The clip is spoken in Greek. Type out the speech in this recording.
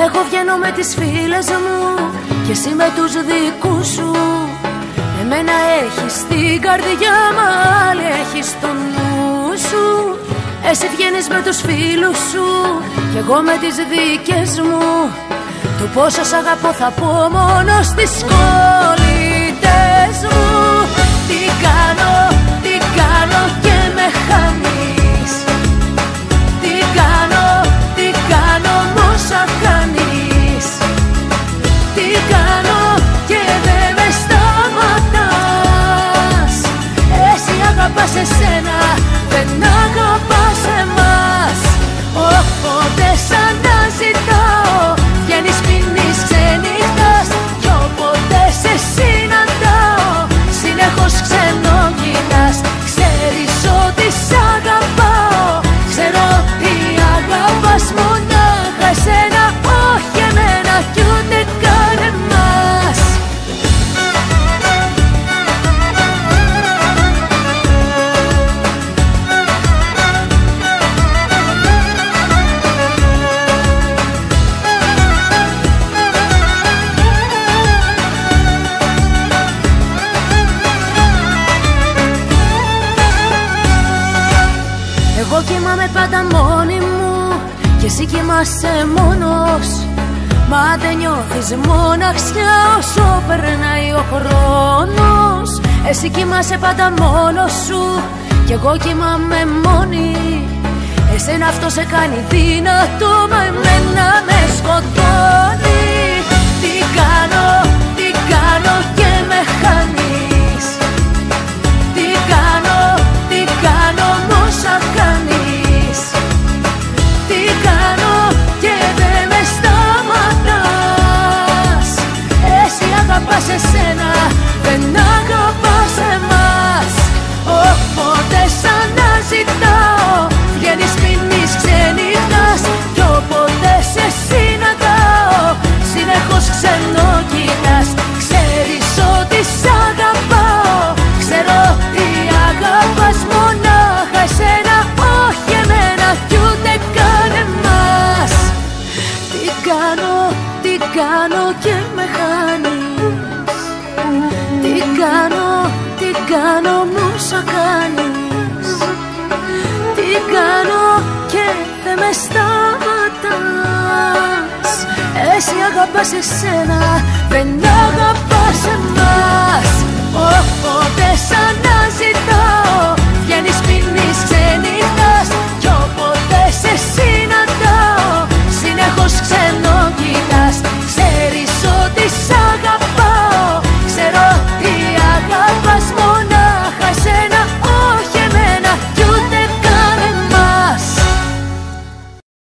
Εγώ βγαίνω με τις φίλες μου και εσύ με τους δικούς σου. Εμένα έχεις στην καρδιά, μα άλλη έχεις στο νου σου. Εσύ βγαίνεις με τους φίλους σου και εγώ με τις δικές μου. Το πόσο σ' αγαπώ θα πω μόνο στις κολλητές μου. Τι κάνω και με χάνεις. Τι κάνω μόσα κάνεις. Τι κάνω και δεν με σταματάς. Εσύ αγαπάς εσένα, δεν αγαπάς εμάς. Όποτε σ' αναζητάω, βγαίνεις, πίνεις, ξενυχτάς. Κι όποτε σε συναντάω, συνεχώς ξενογυρνάς. Ξέρεις ότι σ' αγαπάω, ξέρω ότι αγαπάς μονάχα εσένα, όχι εμένα κι ούτε καν εμάς. Εγώ κοιμάμαι πάντα μόνη μου και εσύ κοιμάσαι μόνος. Μα δεν νιώθεις μοναξιά όσο περνάει ο χρόνος. Εσύ κοιμάσαι πάντα μόνος σου κι εγώ κοιμάμαι μόνη. Εσένα αυτό σε κάνει δυνατό, μα εμένα με σκοτώνει. Τι κάνω και με χάνεις. Τι κάνω μόσα κάνεις. Τι κάνω και δεν με σταματάς. Εσύ αγαπάς εσένα, δεν αγαπάς εμάς. Όποτε σ' αναζητάω, βγαίνεις, πίνεις, ξενυχτάς. Κι όποτε σε συναντάω, συνεχώς ξενοκοιτάς. Ξέρεις ότι σ' αγαπάω, ξέρω ότι αγαπάς μονάχα εσένα, όχι εμένα κι ούτε καν εμάς. Τι κάνω και με χάνεις. Τι κάνω μόσα κάνεις. Τι κάνω και δεν με σταματάς. Εσύ αγαπάς εσένα, δεν αγαπάς εμάς. Όποτε σ' αναζητάω,